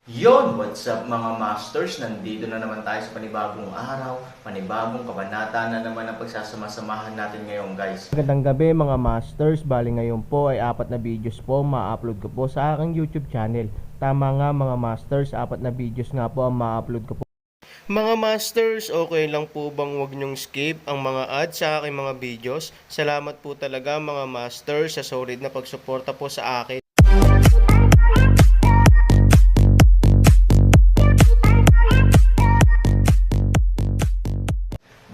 What's up mga masters? Nandito na naman tayo sa panibagong araw, panibagong kabanata na naman ang pagsasama-samahan natin ngayon guys. Magandang gabi mga masters, bali ngayon po ay 4 na videos po ma-upload ko po sa aking YouTube channel. Tama nga mga masters, 4 na videos nga po ang ma-upload ko po. Mga masters, okay lang po bang wag nyong skip ang mga ads sa aking mga videos? Salamat po talaga mga masters sa solid na pagsuporta po sa akin.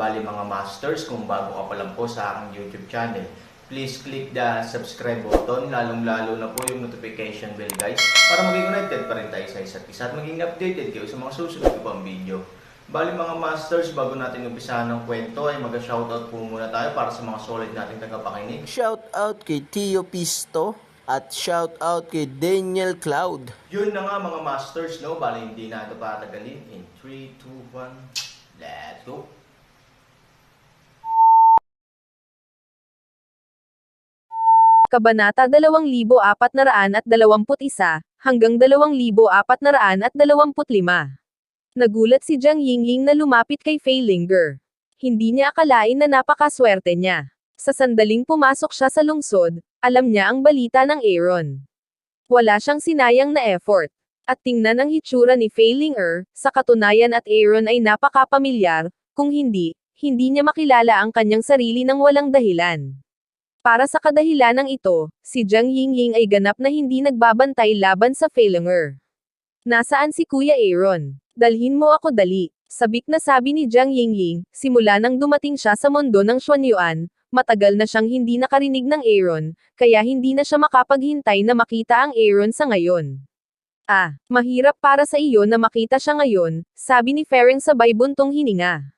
Bali mga masters, kung bago ka pa lang po sa aking YouTube channel, please click the subscribe button, lalong-lalo na po yung notification bell guys, para maging connected pa rin tayo sa isa't isa at maging updated kayo sa mga susunod ko pang video. Bali mga masters, bago natin umpisahan ng kwento ay mag-shoutout po muna tayo para sa mga solid nating tagapakinig. Shoutout kay Tio Pisto at shoutout kay Daniel Cloud. Yun na nga mga masters, no? Bali hindi na ito patagalin. In 3, 2, 1, let's go! Kabanata 2421 hanggang 2425. Nagulat si Jiang Yingying na lumapit kay Fei Linger. Hindi niya akalain na napakaswerte niya. Sa sandaling pumasok siya sa lungsod, alam niya ang balita ng Aaron. Wala siyang sinayang na effort. At tingnan ang hitsura ni Fei Linger, sa katunayan at Aaron ay napakapamilyar, kung hindi niya makilala ang kanyang sarili ng walang dahilan. Para sa kadahilanang ito, si Jiang Yingying ay ganap na hindi nagbabantay laban sa Fei Linger. Nasaan si Kuya Aaron? Dalhin mo ako dali. Sabik na sabi ni Jiang Yingying, simula nang dumating siya sa mundo ng Xuanyuan, matagal na siyang hindi nakarinig ng Aaron, kaya hindi na siya makapaghintay na makita ang Aaron sa ngayon. Mahirap para sa iyo na makita siya ngayon, sabi ni Fereng sabay buntong hininga.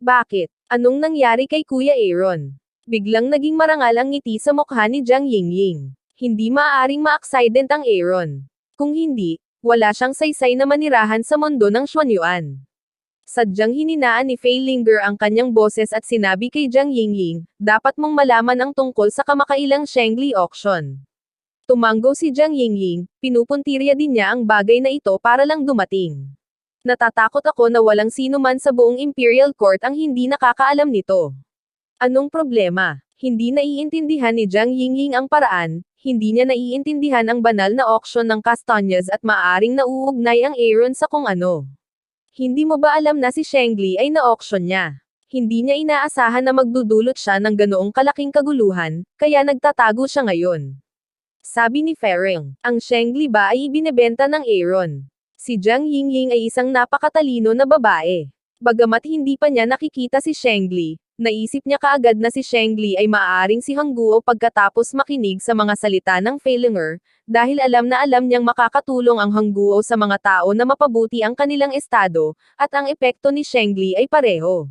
Bakit? Anong nangyari kay Kuya Aaron? Biglang naging marangal ang ngiti sa mukha ni Jiang Yingying. Hindi maaaring ma-accident ang Aaron. Kung hindi, wala siyang saysay na manirahan sa mundo ng Xuanyuan. Sadyang hininaan ni Fei Linger ang kanyang boses at sinabi kay Jiang Yingying, dapat mong malaman ang tungkol sa kamakailang Shengli auction. Tumanggo si Jiang Yingying, pinupuntirya din niya ang bagay na ito para lang dumating. Natatakot ako na walang sino man sa buong Imperial Court ang hindi nakakaalam nito. Anong problema? Hindi naiintindihan ni Jiang Yingying ang paraan, hindi niya naiintindihan ang banal na auction ng Castanyas at maaaring nauugnay ang Aaron sa kung ano. Hindi mo ba alam na si Shengli ay na-auction niya? Hindi niya inaasahan na magdudulot siya ng ganoong kalaking kaguluhan, kaya nagtatago siya ngayon. Sabi ni Fereng, ang Shengli ba ay ibinebenta ng Aaron? Si Jiang Yingying ay isang napakatalino na babae. Bagamat hindi pa niya nakikita si Shengli, naisip niya kaagad na si Shengli ay maaaring si Hangguo pagkatapos makinig sa mga salita ng Fei Linger, dahil alam na alam niyang makakatulong ang Hangguo sa mga tao na mapabuti ang kanilang estado, at ang epekto ni Shengli ay pareho.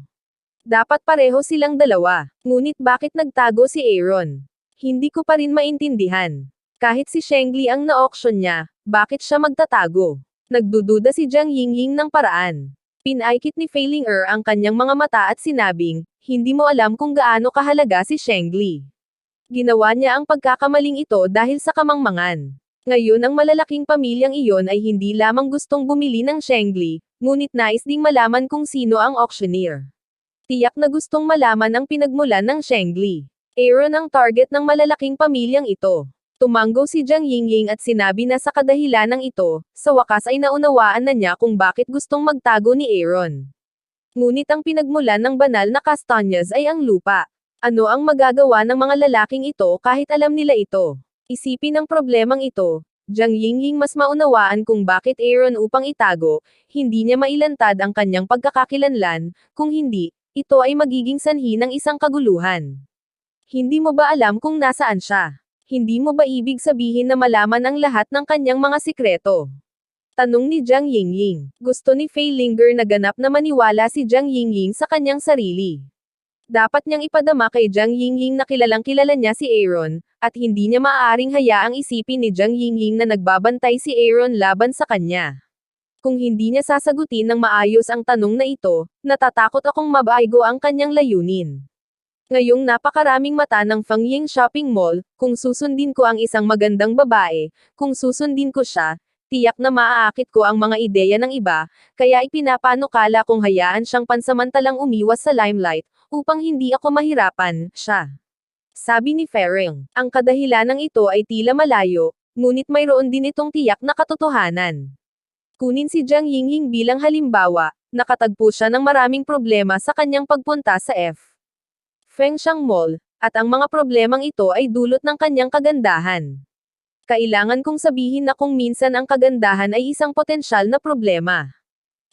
Dapat pareho silang dalawa. Ngunit bakit nagtago si Aaron? Hindi ko pa rin maintindihan. Kahit si Shengli ang na-auction niya, bakit siya magtatago? Nagdududa si Jiang Yingying ng paraan. Pinaikit ni Fei Linger ang kanyang mga mata at sinabing, hindi mo alam kung gaano kahalaga si Shengli. Ginawa niya ang pagkakamaling ito dahil sa kamangmangan. Ngayon ang malalaking pamilyang iyon ay hindi lamang gustong bumili ng Shengli, ngunit nais ding malaman kung sino ang auctioneer. Tiyak na gustong malaman ang pinagmulan ng Shengli. Aaron ang target ng malalaking pamilyang ito. Tumanggo si Jiang Yingying at sinabi na sa kadahilanang ito, sa wakas ay naunawaan na niya kung bakit gustong magtago ni Aaron. Ngunit ang pinagmulan ng banal na Castanyas ay ang lupa. Ano ang magagawa ng mga lalaking ito kahit alam nila ito? Isipin ang problemang ito. Jiang Yingying mas maunawaan kung bakit Aaron upang itago, hindi niya mailantad ang kanyang pagkakakilanlan, kung hindi, ito ay magiging sanhi ng isang kaguluhan. Hindi mo ba alam kung nasaan siya? Hindi mo ba ibig sabihin na malaman ang lahat ng kanyang mga sikreto? Tanong ni Jiang Yingying. Gusto ni Fei Linger na ganap na maniwala si Jiang Yingying sa kanyang sarili. Dapat niyang ipadama kay Jiang Yingying na kilalang kilala niya si Aaron, at hindi niya maaaring hayaang isipin ni Jiang Yingying na nagbabantay si Aaron laban sa kanya. Kung hindi niya sasagutin ng maayos ang tanong na ito, natatakot akong mabago ang kanyang layunin. Ngayong napakaraming mata ng Fangying Shopping Mall, kung susundin ko ang isang magandang babae, kung susundin ko siya, Tiyak na maaakit ko ang mga ideya ng iba, kaya ipinapanukala kong hayaan siyang pansamantalang umiwas sa limelight, upang hindi ako mahirapan, siya. Sabi ni Ferring, ang kadahilanang ito ay tila malayo, ngunit mayroon din itong tiyak na katotohanan. Kunin si Jiang Yingying bilang halimbawa, nakatagpo siya ng maraming problema sa kanyang pagpunta sa Fengshan Mall, at ang mga problemang ito ay dulot ng kanyang kagandahan. Kailangan kong sabihin na kung minsan ang kagandahan ay isang potensyal na problema.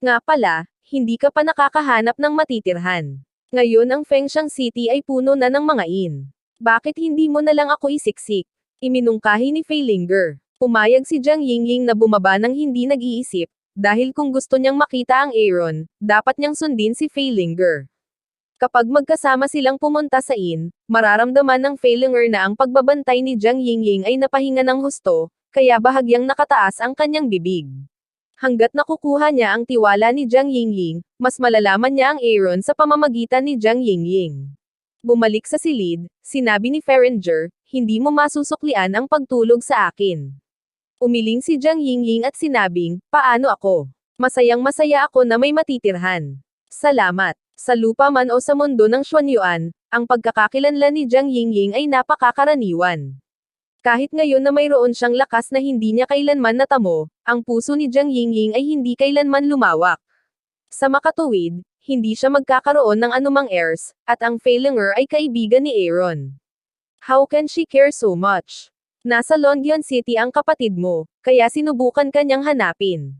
Nga pala, hindi ka pa nakakahanap ng matitirhan. Ngayon ang Fengshan City ay puno na ng mga inn. Bakit hindi mo na lang ako isiksik? Iminungkahi ni Fei Linger. Pumayag si Jiang Yingying na bumaba ng hindi nag-iisip, dahil kung gusto niyang makita ang Aaron, dapat niyang sundin si Fei Linger. Kapag magkasama silang pumunta sa inn, mararamdaman ng Fei Linger na ang pagbabantay ni Jiang Yingying ay napahinga ng husto, kaya bahagyang nakataas ang kanyang bibig. Hanggat nakukuha niya ang tiwala ni Jiang Yingying, mas malalaman niya ang Aaron sa pamamagitan ni Jiang Yingying. Bumalik sa silid, sinabi ni Feringer, hindi mo masusuklian ang pagtulog sa akin. Umiling si Jiang Yingying at sinabing, paano ako? Masayang-masaya ako na may matitirhan. Salamat. Sa lupa man o sa mundo ng Xuanyuan, ang pagkakakilanlan ni Jiang Yingying ay napakakaraniwan. Kahit ngayon na mayroon siyang lakas na hindi niya kailanman natamo, ang puso ni Jiang Yingying ay hindi kailanman lumawak. Sa makatuwid, hindi siya magkakaroon ng anumang heirs, at ang Fei Linger ay kaibigan ni Aaron. How can she care so much? Nasa Longyan City ang kapatid mo, kaya sinubukan kanyang hanapin.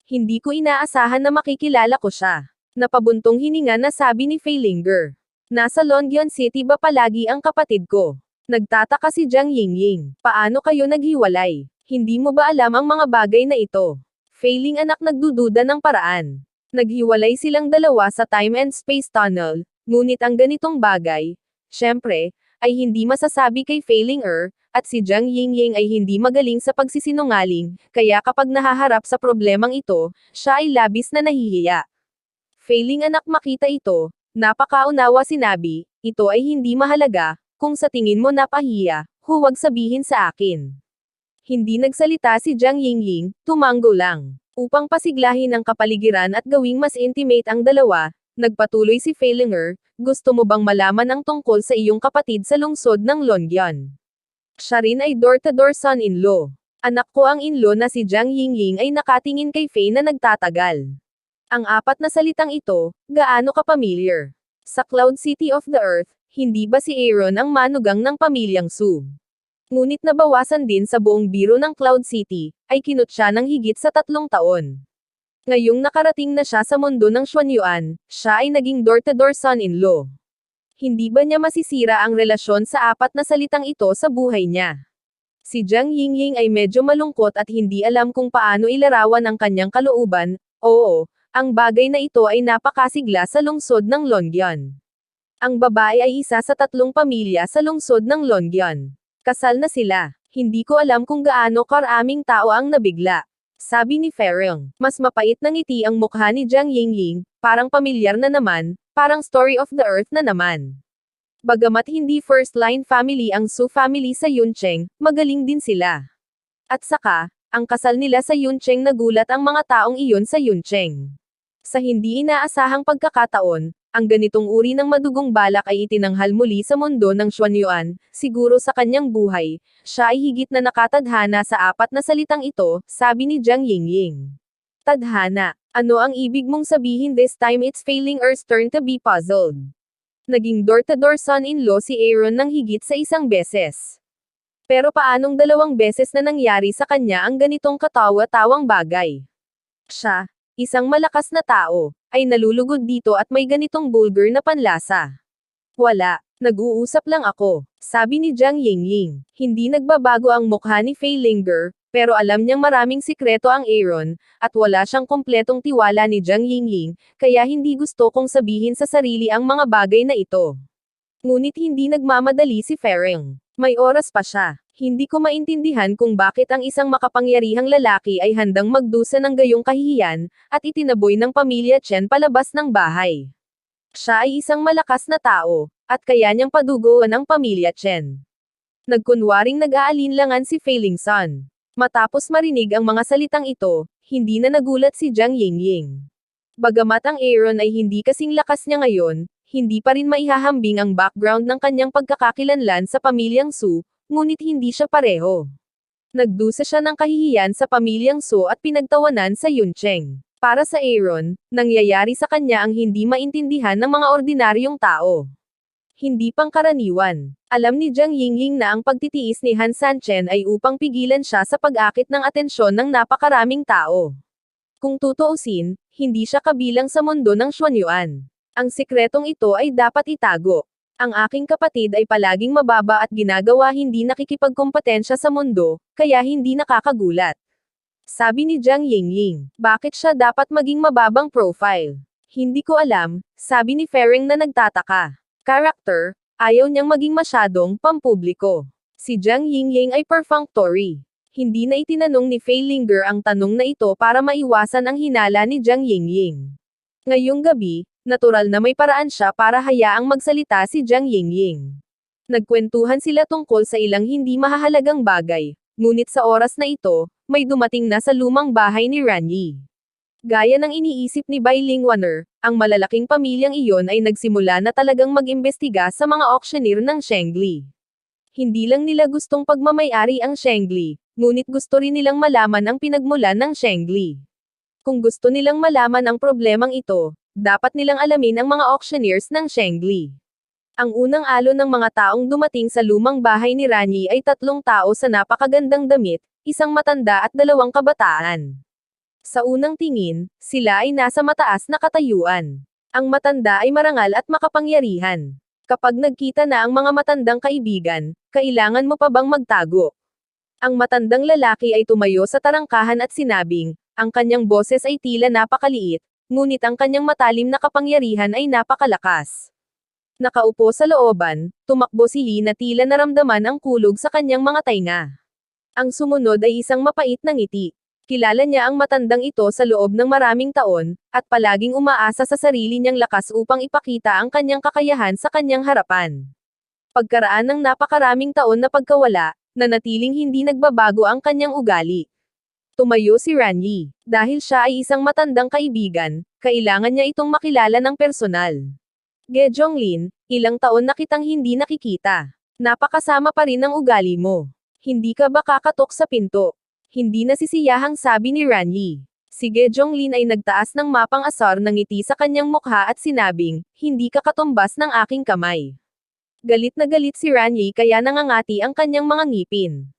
Hindi ko inaasahan na makikilala ko siya. Napabuntong hininga na sabi ni Fei Linger. Nasa Longyan City ba palagi ang kapatid ko? Nagtataka si Jiang Yingying. Paano kayo naghiwalay? Hindi mo ba alam ang mga bagay na ito? Fei Ling anak nagdududa ng paraan. Naghiwalay silang dalawa sa time and space tunnel, ngunit ang ganitong bagay, syempre, ay hindi masasabi kay Fei Linger, at si Jiang Yingying ay hindi magaling sa pagsisinungaling, kaya kapag nahaharap sa problemang ito, siya ay labis na nahihiya. Fei Ling anak makita ito, napakaunawa sinabi, ito ay hindi mahalaga, kung sa tingin mo napahiya, huwag sabihin sa akin. Hindi nagsalita si Jiang Yingying, tumanggo lang. Upang pasiglahin ang kapaligiran at gawing mas intimate ang dalawa, nagpatuloy si Fei Linger, gusto mo bang malaman ang tungkol sa iyong kapatid sa lungsod ng Longyan? Siya rin ay door-to-door son-in-law. Anak ko ang in-law na si Jiang Yingying ay nakatingin kay Fei na nagtatagal. Ang apat na salitang ito, gaano ka familiar? Sa Cloud City of the Earth, hindi ba si Aaron ang manugang ng pamilyang Su? Ngunit nabawasan din sa buong biro ng Cloud City, ay kinut siya ng higit sa 3 taon. Ngayong nakarating na siya sa mundo ng Xuanyuan, siya ay naging door-to-door son-in-law. Hindi ba niya masisira ang relasyon sa apat na salitang ito sa buhay niya? Si Jiang Yingying ay medyo malungkot at hindi alam kung paano ilarawan ang kanyang kalooban. Oo, ang bagay na ito ay napakasigla sa lungsod ng Longyan. Ang babae ay isa sa 3 pamilya sa lungsod ng Longyan. Kasal na sila. Hindi ko alam kung gaano karaming tao ang nabigla. Sabi ni Ferring. Mas mapait na ngiti ang mukha ni Jiang Yingying, parang pamilyar na naman, parang story of the earth na naman. Bagamat hindi first-line family ang Su family sa Yuncheng, magaling din sila. At saka, ang kasal nila sa Yuncheng nagulat ang mga taong iyon sa Yuncheng. Sa hindi inaasahang pagkakataon, ang ganitong uri ng madugong balak ay itinanghal muli sa mundo ng Xuanyuan, siguro sa kanyang buhay, siya ay higit na nakatadhana sa apat na salitang ito, sabi ni Jiang Yingying. Tadhana, ano ang ibig mong sabihin? This time it's Fei Linger's turn to be puzzled. Naging door-to-door son-in-law si Aaron ng higit sa 1 beses. Pero paanong 2 beses na nangyari sa kanya ang ganitong katawa-tawang bagay? Siya, isang malakas na tao, ay nalulugod dito at may ganitong bulgar na panlasa. Wala, nag-uusap lang ako, sabi ni Jiang Yingying. Hindi nagbabago ang mukha ni Fei Linger, pero alam niyang maraming sikreto ang Aaron, at wala siyang kumpletong tiwala ni Jiang Yingying, kaya hindi gusto kong sabihin sa sarili ang mga bagay na ito. Ngunit hindi nagmamadali si Ferring. May oras pa siya. Hindi ko maintindihan kung bakit ang isang makapangyarihang lalaki ay handang magdusa ng gayong kahihiyan, at itinaboy ng pamilya Chen palabas ng bahay. Siya ay isang malakas na tao, at kaya niyang paduguan ang pamilya Chen. Nagkunwaring nag-aalinlangan si Fei Lingson. Matapos marinig ang mga salitang ito, hindi na nagulat si Jiang Yingying. Bagamat ang Aaron ay hindi kasing lakas niya ngayon, hindi pa rin maihahambing ang background ng kanyang pagkakakilanlan sa pamilyang Su, ngunit hindi siya pareho. Nagdusa siya ng kahihiyan sa pamilyang Su at pinagtawanan sa Yuncheng. Para sa Aaron, nangyayari sa kanya ang hindi maintindihan ng mga ordinaryong tao. Hindi pangkaraniwan. Alam ni Jiang Yingying na ang pagtitiis ni Han Sanchen ay upang pigilan siya sa pag-akit ng atensyon ng napakaraming tao. Kung tutuusin, hindi siya kabilang sa mundo ng Xuanyuan. Ang sikretong ito ay dapat itago. Ang aking kapatid ay palaging mababa at ginagawa hindi nakikipagkompetensya sa mundo, kaya hindi nakakagulat. Sabi ni Jiang Yingying, bakit siya dapat maging mababang profile? Hindi ko alam, sabi ni Ferring na nagtataka. Character, ayaw niyang maging masyadong pampubliko. Si Jiang Yingying ay perfunctory. Hindi na itinanong ni Fei Linger ang tanong na ito para maiwasan ang hinala ni Jiang Yingying. Ngayong gabi, natural na may paraan siya para hayaang magsalita si Jiang Yingying. Nagkwentuhan sila tungkol sa ilang hindi mahahalagang bagay, ngunit sa oras na ito, may dumating na sa lumang bahay ni Ranyi. Gaya ng iniisip ni Bai Lingwaner, ang malalaking pamilyang iyon ay nagsimula na talagang mag-imbestiga sa mga auctioneer ng Shengli. Hindi lang nila gustong pagmamay-ari ang Shengli, ngunit gusto rin nilang malaman ang pinagmulan ng Shengli. Kung gusto nilang malaman ang problemang ito, dapat nilang alamin ang mga auctioneers ng Shengli. Ang unang alon ng mga taong dumating sa lumang bahay ni Ranyi ay 3 tao sa napakagandang damit, isang matanda at 2 kabataan. Sa unang tingin, sila ay nasa mataas na katayuan. Ang matanda ay marangal at makapangyarihan. Kapag nagkita na ang mga matandang kaibigan, kailangan mo pa bang magtago? Ang matandang lalaki ay tumayo sa tarangkahan at sinabing, ang kanyang boses ay tila napakaliit, ngunit ang kanyang matalim na kapangyarihan ay napakalakas. Nakaupo sa looban, tumakbo si Li na tila naramdaman ang kulog sa kanyang mga tainga. Ang sumunod ay isang mapait na ngiti. Kilala niya ang matandang ito sa loob ng maraming taon, at palaging umaasa sa sarili niyang lakas upang ipakita ang kanyang kakayahan sa kanyang harapan. Pagkaraan ng napakaraming taon na pagkawala, nanatiling hindi nagbabago ang kanyang ugali. Tumayo si Ranyi. Dahil siya ay isang matandang kaibigan, kailangan niya itong makilala ng personal. Ge Zhonglin, ilang taon na kitang hindi nakikita. Napakasama pa rin ang ugali mo. Hindi ka ba kakatok sa pinto? Hindi nasisiyahang sabi ni Ranyi. Si Ge Zhonglin ay nagtaas ng mapang asar ng ngiti sa kanyang mukha at sinabing, hindi ka katumbas ng aking kamay. Galit na galit si Ranyi kaya nangangati ang kanyang mga ngipin.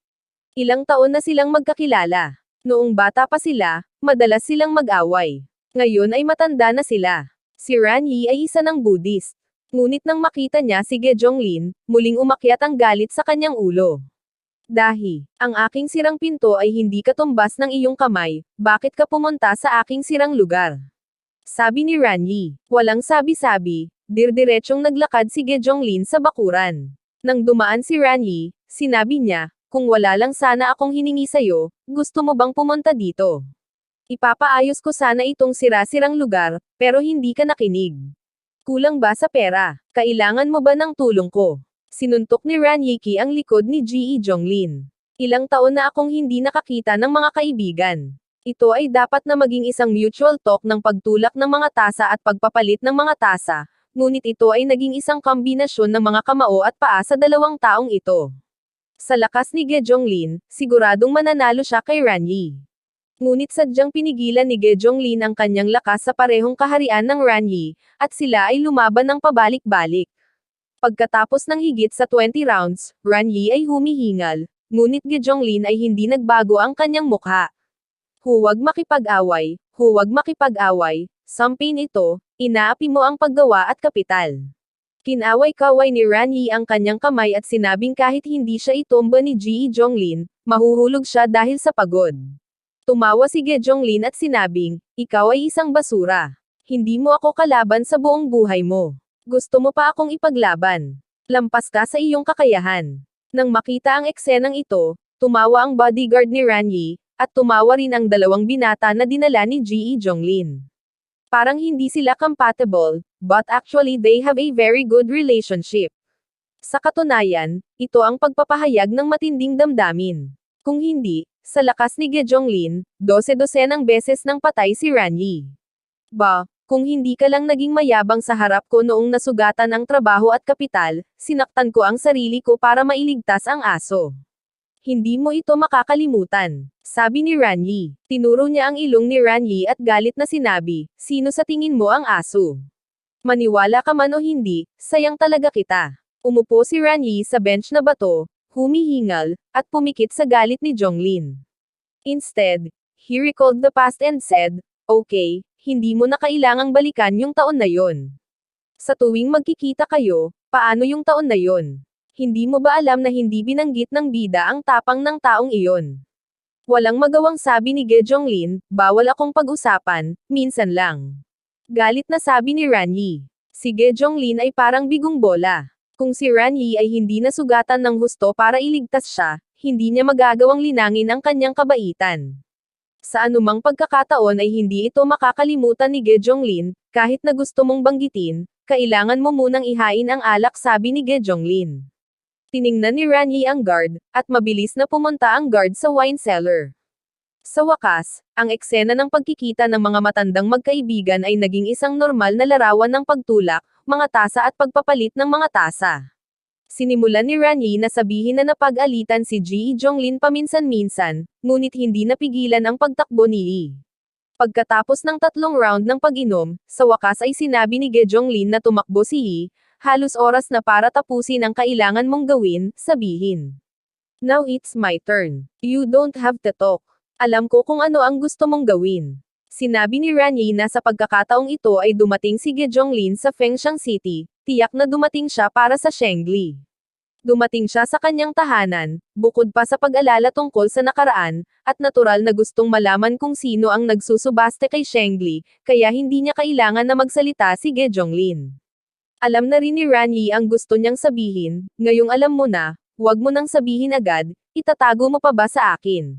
Ilang taon na silang magkakilala. Noong bata pa sila, madalas silang mag-away. Ngayon ay matanda na sila. Si Ranyi ay isa ng Buddhist. Ngunit nang makita niya si Ge Zhonglin, muling umakyat ang galit sa kanyang ulo. Dahi, ang aking sirang pinto ay hindi katumbas ng iyong kamay, bakit ka pumunta sa aking sirang lugar? Sabi ni Ranyi. Walang sabi-sabi, dirdiretsong naglakad si Ge Zhonglin sa bakuran. Nang dumaan si Ranyi, sinabi niya, kung wala lang sana akong hiningi sayo, gusto mo bang pumunta dito? Ipapaayos ko sana itong sira-sirang lugar, pero hindi ka nakinig. Kulang ba sa pera? Kailangan mo ba ng tulong ko? Sinuntok ni Ranyi ang likod ni Ge Zhonglin. Ilang taon na akong hindi nakakita ng mga kaibigan. Ito ay dapat na maging isang mutual talk ng pagtulak ng mga tasa at pagpapalit ng mga tasa, ngunit ito ay naging isang kombinasyon ng mga kamao at paa sa 2 taong ito. Sa lakas ni Ge Zhonglin, siguradong mananalo siya kay Ranyi. Ngunit sadyang pinigilan ni Ge Zhonglin ang kanyang lakas sa parehong kaharian ng Ranyi, at sila ay lumaban ng pabalik-balik. Pagkatapos ng higit sa 20 rounds, Ranyi ay humihingal, ngunit Ge Zhonglin ay hindi nagbago ang kanyang mukha. Huwag makipag-away, sampin ito, inaapi mo ang paggawa at kapital. Kinaway-kaway ni Ranyi ang kanyang kamay at sinabing kahit hindi siya itomba ni Ge Zhonglin, mahuhulog siya dahil sa pagod. Tumawa si Ge Zhonglin at sinabing, ikaw ay isang basura. Hindi mo ako kalaban sa buong buhay mo. Gusto mo pa akong ipaglaban. Lampas ka sa iyong kakayahan. Nang makita ang eksenang ito, tumawa ang bodyguard ni Ranyi, at tumawa rin ang 2 binata na dinala ni Ge Zhonglin. Parang hindi sila compatible, but actually they have a very good relationship. Sa katunayan, ito ang pagpapahayag ng matinding damdamin. Kung hindi, Sa lakas ni Gyeonglin, 12-12 beses nang patay si Ranyi. Ba, kung hindi ka lang naging mayabang sa harap ko noong nasugatan ang trabaho at kapital, sinaktan ko ang sarili ko para mailigtas ang aso. Hindi mo ito makakalimutan, sabi ni Ranyi. Tinuro niya ang ilong ni Ranyi at galit na sinabi, sino sa tingin mo ang aso? Maniwala ka man o hindi, sayang talaga kita. Umupo si Ranyi sa bench na bato, humihingal, at pumikit sa galit ni Jonglin. Instead, he recalled the past and said, okay, hindi mo na kailangang balikan yung taon na yon. Sa tuwing magkikita kayo, paano yung taon na yon? Hindi mo ba alam na hindi binanggit ng bida ang tapang ng taong iyon? Walang magawang sabi ni Gyeonglin, bawal akong pag-usapan, minsan lang. Galit na sabi ni Ranyi. Si Gyeonglin ay parang bigong bola. Kung si Ranyi ay hindi nasugatan ng husto para iligtas siya, hindi niya magagawang linangin ang kanyang kabaitan. Sa anumang pagkakataon ay hindi ito makakalimutan ni Gyeonglin, kahit na gusto mong banggitin, kailangan mo munang ihain ang alak sabi ni Gyeonglin. Tiningnan ni Ranyi ang guard, at mabilis na pumunta ang guard sa wine cellar. Sa wakas, ang eksena ng pagkikita ng mga matandang magkaibigan ay naging isang normal na larawan ng pagtulak, mga tasa at pagpapalit ng mga tasa. Sinimulan ni Ranyi na sabihin na napag-alitan si Gyeonglin paminsan-minsan, ngunit hindi napigilan ang pagtakbo ni Yi. Pagkatapos ng 3 round ng pag-inom, sa wakas ay sinabi ni Gyeonglin na tumakbo si Yi, halos oras na para tapusin ang kailangan mong gawin, sabihin. Now it's my turn. You don't have to talk. Alam ko kung ano ang gusto mong gawin. Sinabi ni Ranyi na sa pagkakataong ito ay dumating si Gyeonglin sa Fengshan City, tiyak na dumating siya para sa Shengli. Dumating siya sa kanyang tahanan, bukod pa sa pag-alala tungkol sa nakaraan, at natural na gustong malaman kung sino ang nagsusubaste kay Shengli, kaya hindi niya kailangan na magsalita si Gyeonglin. Alam na rin ni Ranyi ang gusto niyang sabihin, ngayong alam mo na, huwag mo nang sabihin agad, itatago mo pa ba sa akin?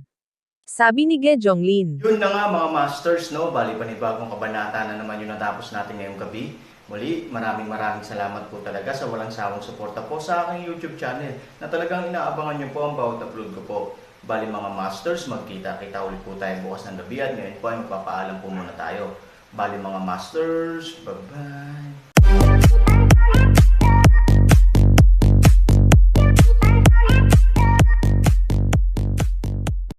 Sabi ni Gyeonglin. Yun na nga mga masters, no? Bali panibagong kabanata na naman yung natapos natin ngayong gabi. Muli, maraming salamat po talaga sa walang sawang suporta po sa aking YouTube channel na talagang inaabangan niyo po ang bawat upload ko po. Bali mga masters, magkita-kita ulit po tayo bukas ng gabi at ngayon po ay magpapaalam po muna tayo. Bali mga masters, bye-bye!